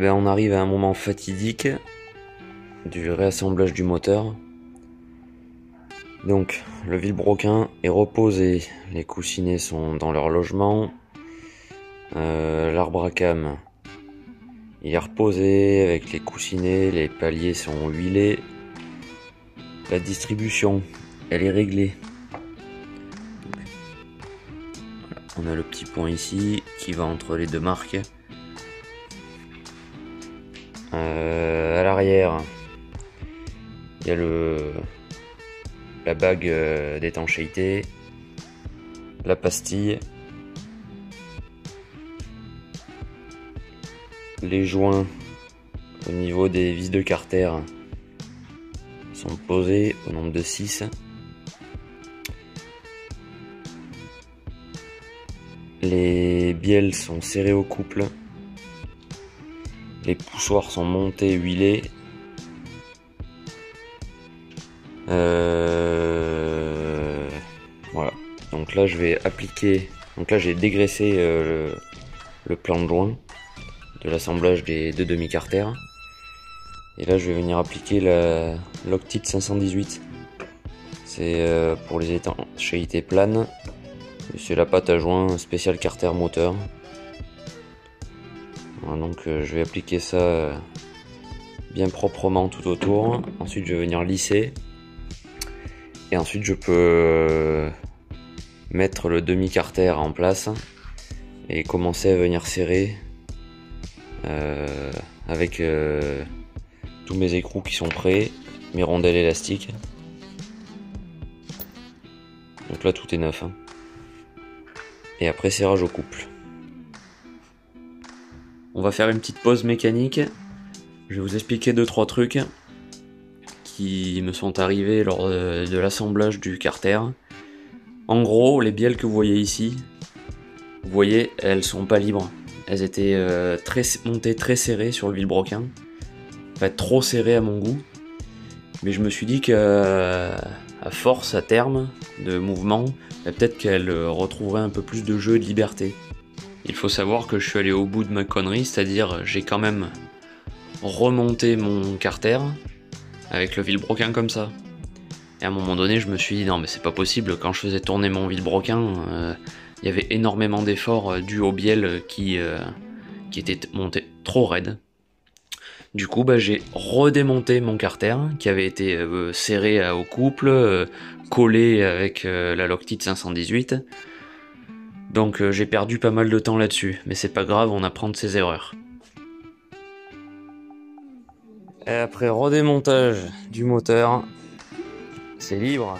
ben on arrive à un moment fatidique du réassemblage du moteur. Donc le vilebrequin est reposé, les coussinets sont dans leur logement, l'arbre à cam il est reposé avec les coussinets, les paliers sont huilés, la distribution elle est réglée. On a le petit point ici qui va entre les deux marques. À l'arrière, il y a la bague d'étanchéité, la pastille, les joints au niveau des vis de carter sont posés au nombre de 6. Les bielles sont serrées au couple. Les poussoirs sont montés, huilés. Voilà. Donc là je vais appliquer. Donc là j'ai dégraissé le plan de joint de l'assemblage des deux demi-carters. Et là je vais venir appliquer la Loctite 518. C'est pour les étanchéités planes. C'est la pâte à joint spécial carter moteur. Voilà, donc je vais appliquer ça bien proprement tout autour. Ensuite je vais venir lisser. Et ensuite je peux mettre le demi-carter en place et commencer à venir serrer avec tous mes écrous qui sont prêts, mes rondelles élastiques. Donc là tout est neuf. Et après serrage au couple. On va faire une petite pause mécanique. Je vais vous expliquer 2-3 trucs qui me sont arrivés lors de l'assemblage du carter. En gros, les bielles que vous voyez ici, vous voyez, elles sont pas libres. Elles étaient montées très serrées sur le vilebrequin. Enfin, trop serrées à mon goût. Mais je me suis dit qu'à force, à terme de mouvement, peut-être qu'elle retrouverait un peu plus de jeu et de liberté. Il faut savoir que je suis allé au bout de ma connerie, c'est-à-dire j'ai quand même remonté mon carter avec le vilebrequin comme ça. Et à un moment donné, je me suis dit non mais c'est pas possible, quand je faisais tourner mon vilebrequin, il y avait énormément d'efforts dus aux bielles qui étaient montées trop raides. Du coup, j'ai redémonté mon carter qui avait été serré au couple, collé avec la Loctite 518. Donc j'ai perdu pas mal de temps là-dessus, mais c'est pas grave, on apprend de ses erreurs. Et après redémontage du moteur, c'est libre.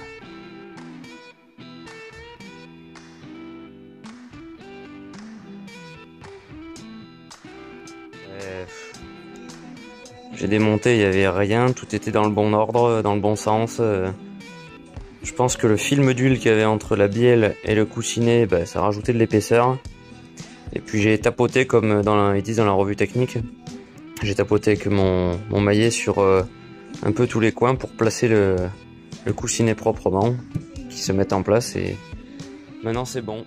J'ai démonté, il n'y avait rien, tout était dans le bon ordre, dans le bon sens. Je pense que le film d'huile qu'il y avait entre la bielle et le coussinet, ça rajoutait de l'épaisseur. Et puis j'ai tapoté, comme ils disent dans la revue technique, j'ai tapoté avec mon maillet sur un peu tous les coins pour placer le coussinet proprement, qui se mette en place, et maintenant c'est bon.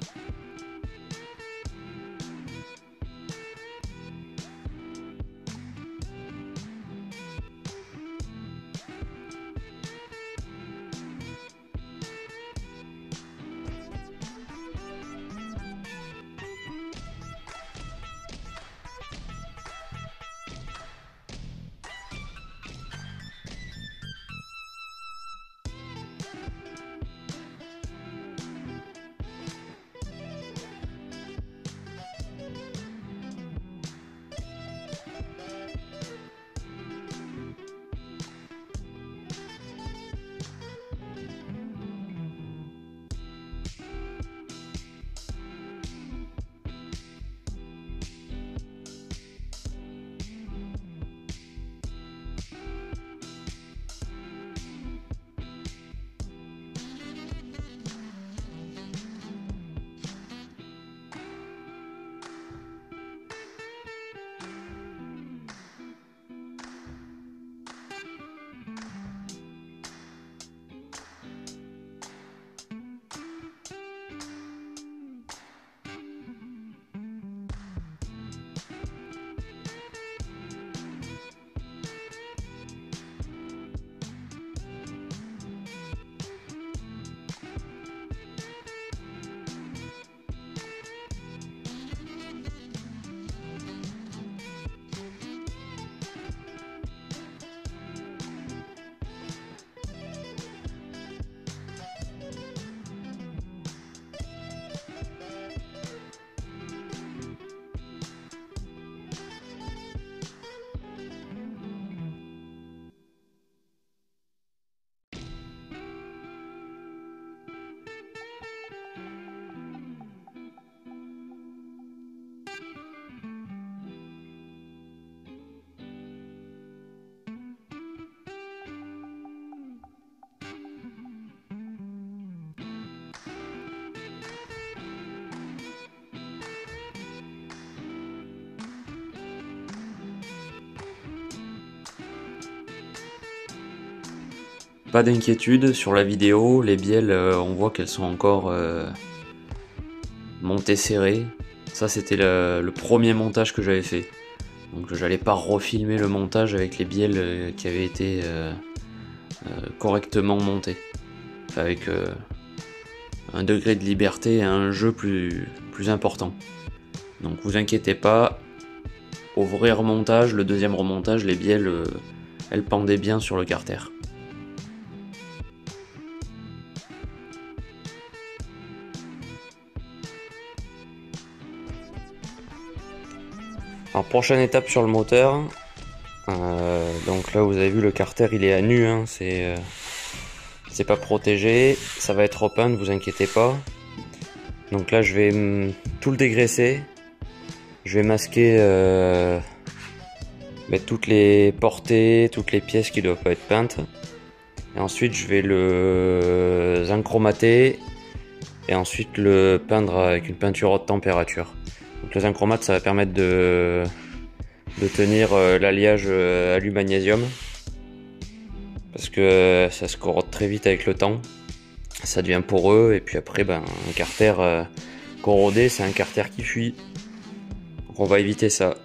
pas d'inquiétude sur la vidéo, les bielles on voit qu'elles sont encore montées serrées. Ça c'était le premier montage que j'avais fait. Donc j'allais pas refilmer le montage avec les bielles qui avaient été correctement montées. Enfin, avec un degré de liberté et un jeu plus important. Donc vous inquiétez pas, au vrai remontage, le deuxième remontage, les bielles elles pendaient bien sur le carter. Alors prochaine étape sur le moteur, donc là vous avez vu le carter il est à nu, hein, c'est pas protégé, ça va être open, ne vous inquiétez pas. Donc là je vais tout le dégraisser, je vais masquer toutes les portées, toutes les pièces qui doivent pas être peintes. Et ensuite je vais le zinchromater et ensuite le peindre avec une peinture haute température. Donc le zinchromate ça va permettre de tenir l'alliage alu-magnésium parce que ça se corrode très vite avec le temps, ça devient poreux et puis après un carter corrodé c'est un carter qui fuit, donc on va éviter ça.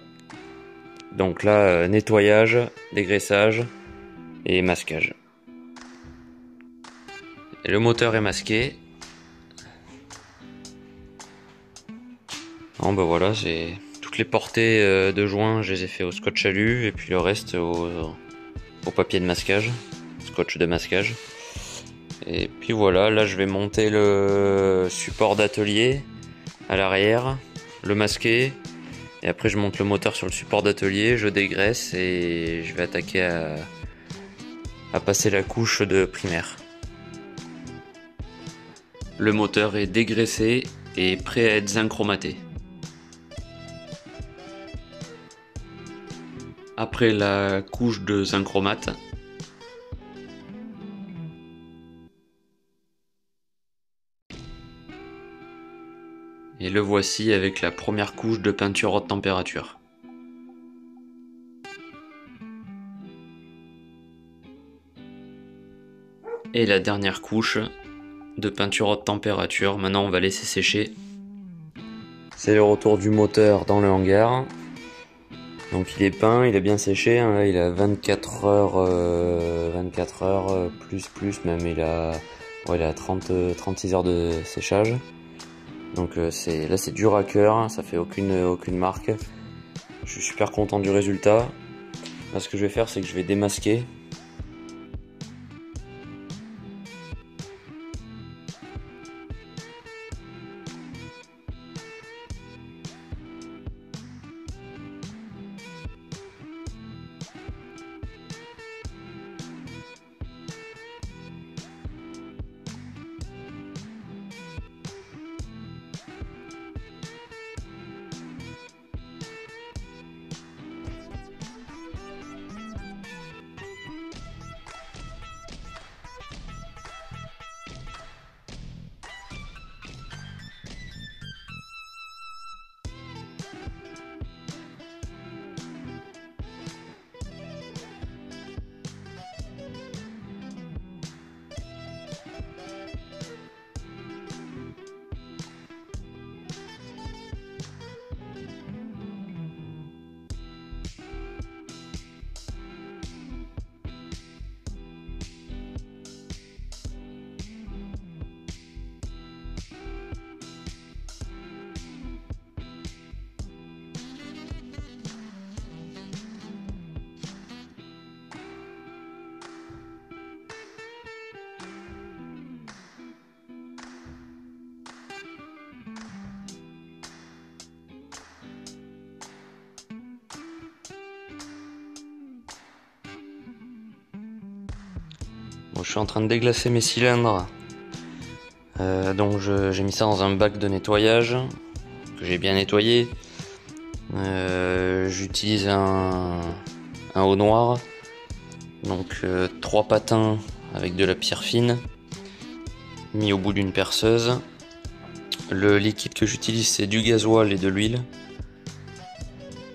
Donc là nettoyage, dégraissage et masquage. Et le moteur est masqué. Bon voilà, j'ai toutes les portées de joint, je les ai fait au scotch alu et puis le reste au papier de masquage, scotch de masquage. Et puis voilà, là je vais monter le support d'atelier à l'arrière, le masquer, et après je monte le moteur sur le support d'atelier, je dégraisse et je vais attaquer à passer la couche de primaire. Le moteur est dégraissé et prêt à être zinchromaté. Après la couche de zinchromate, et le voici avec la première couche de peinture haute température. Et la dernière couche de peinture haute température. Maintenant on va laisser sécher. C'est le retour du moteur dans le hangar. Donc il est peint, il est bien séché, hein. Là il a 24 heures plus même, il a 36 heures de séchage. Donc là c'est dur à cœur, ça fait aucune marque. Je suis super content du résultat. Là ce que je vais faire c'est que je vais démasquer. Bon, je suis en train de déglacer mes cylindres. Donc j'ai mis ça dans un bac de nettoyage que j'ai bien nettoyé. J'utilise un eau noire, donc 3 patins avec de la pierre fine mis au bout d'une perceuse. Le liquide que j'utilise c'est du gasoil et de l'huile.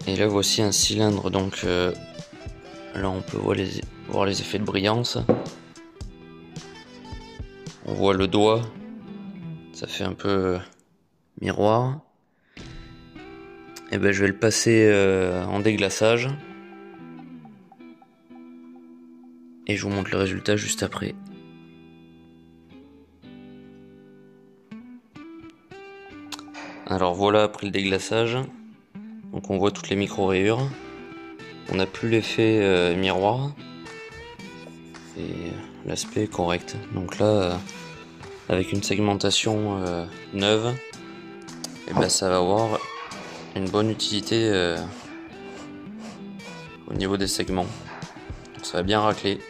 Et là voici un cylindre, donc là on peut voir les effets de brillance. On voit le doigt, ça fait un peu miroir. Et ben je vais le passer en déglaçage. Et je vous montre le résultat juste après. Alors voilà après le déglaçage. Donc on voit toutes les micro-rayures. On n'a plus l'effet miroir. Et l'aspect est correct. Donc là, avec une segmentation neuve, et ben ça va avoir une bonne utilité au niveau des segments. Donc ça va bien racler.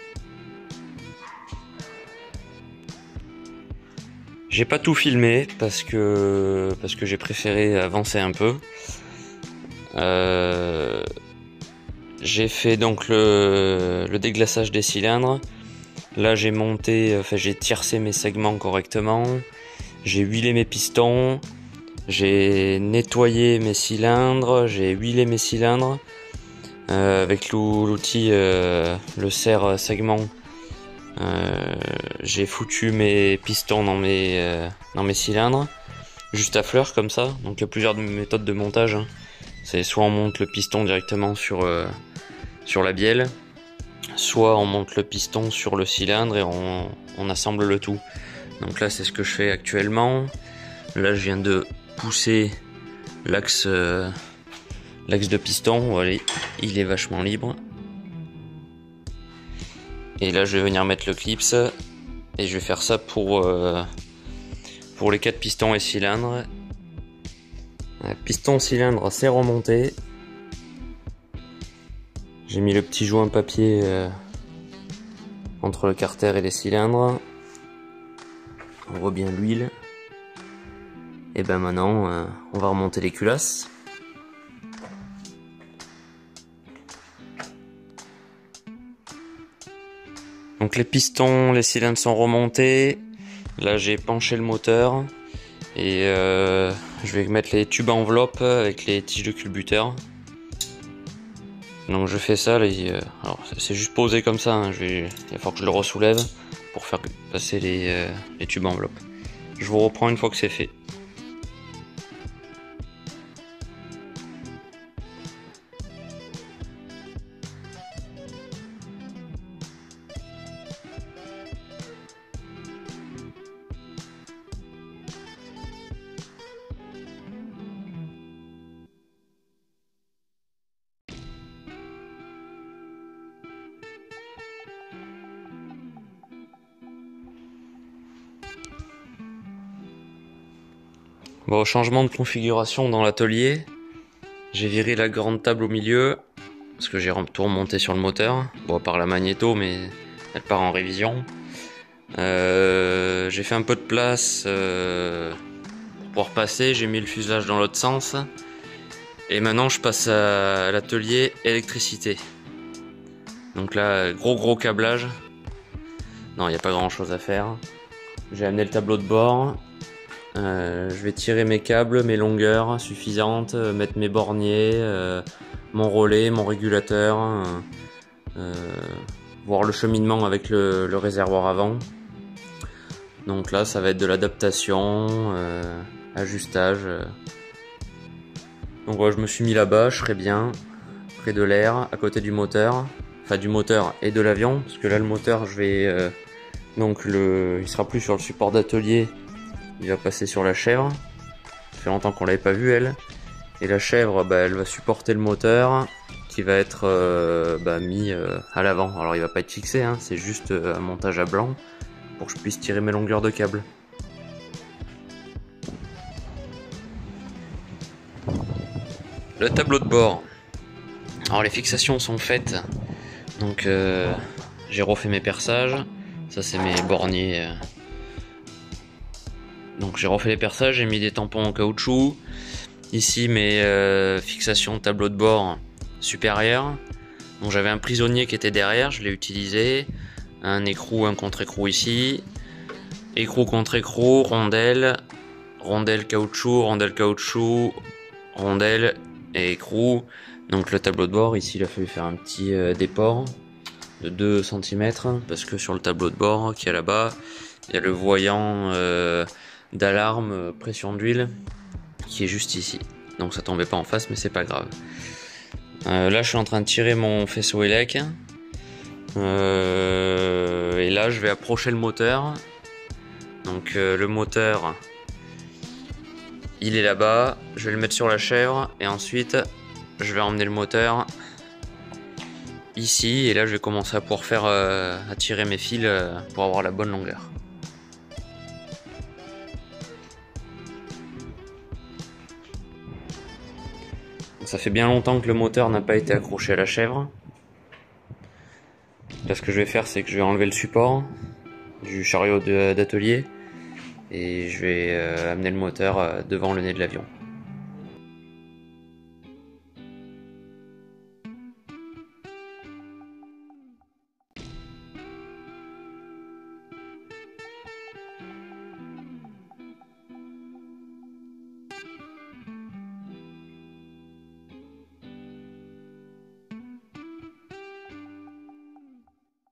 J'ai pas tout filmé parce que j'ai préféré avancer un peu. J'ai fait donc le déglaçage des cylindres. Là j'ai j'ai tiercé mes segments correctement. J'ai huilé mes pistons. J'ai nettoyé mes cylindres. J'ai huilé mes cylindres avec l'outil le serre segment. J'ai foutu mes pistons dans mes cylindres juste à fleur comme ça. Donc il y a plusieurs méthodes de montage, hein. C'est soit on monte le piston directement sur la bielle, soit on monte le piston sur le cylindre et on assemble le tout. Donc là c'est ce que je fais actuellement. Là je viens de pousser l'axe de piston. Voilà, il est vachement libre. Et là je vais venir mettre le clips et je vais faire ça pour les 4 pistons et cylindres. Piston cylindre c'est remonté. J'ai mis le petit joint papier entre le carter et les cylindres. On voit bien l'huile. Et ben maintenant on va remonter les culasses. Donc les pistons, les cylindres sont remontés. Là j'ai penché le moteur et je vais mettre les tubes enveloppes avec les tiges de culbuteur. Donc je fais ça, là, alors c'est juste posé comme ça, hein. Il va falloir que je le ressoulève pour faire passer les tubes enveloppes. Je vous reprends une fois que c'est fait. Bon, changement de configuration dans l'atelier. J'ai viré la grande table au milieu parce que j'ai tout remonté sur le moteur. Bon, à part la magnéto, mais elle part en révision. J'ai fait un peu de place pour pouvoir passer. J'ai mis le fuselage dans l'autre sens. Et maintenant, je passe à l'atelier électricité. Donc là, gros câblage. Non, il n'y a pas grand chose à faire. J'ai amené le tableau de bord. Je vais tirer mes câbles, mes longueurs suffisantes, mettre mes borniers, mon relais, mon régulateur, voir le cheminement avec le réservoir avant. Donc là ça va être de l'adaptation, ajustage. Donc voilà, je me suis mis là-bas, je serai bien près de l'air, à côté du moteur, enfin du moteur et de l'avion, parce que là le moteur je vais il sera plus sur le support d'atelier. Il va passer sur la chèvre. Ça fait longtemps qu'on l'avait pas vue elle. Et la chèvre, elle va supporter le moteur qui va être mis à l'avant. Alors il va pas être fixé, hein, c'est juste un montage à blanc pour que je puisse tirer mes longueurs de câble. Le tableau de bord. Alors les fixations sont faites. Donc j'ai refait mes perçages. Ça c'est mes borniers. Donc j'ai refait les perçages, j'ai mis des tampons en caoutchouc. Ici mes fixations de tableau de bord supérieur. Donc j'avais un prisonnier qui était derrière, je l'ai utilisé. Un écrou, un contre-écrou ici. Écrou contre écrou, rondelle caoutchouc, rondelle et écrou. Donc le tableau de bord, ici il a fallu faire un petit déport de 2 cm parce que sur le tableau de bord qui est là-bas, Il y a le voyant d'alarme pression d'huile qui est juste ici. Donc ça tombait pas en face, mais c'est pas grave. Là je suis en train de tirer mon faisceau élec. Et là je vais approcher le moteur. Donc le moteur, il est là-bas. Je vais le mettre sur la chèvre et ensuite je vais emmener le moteur ici. Et là je vais commencer à pouvoir faire attirer mes fils pour avoir la bonne longueur. Ça fait bien longtemps que le moteur n'a pas été accroché à la chèvre. Là ce que je vais faire, c'est que je vais enlever le support du chariot d'atelier et je vais amener le moteur devant le nez de l'avion.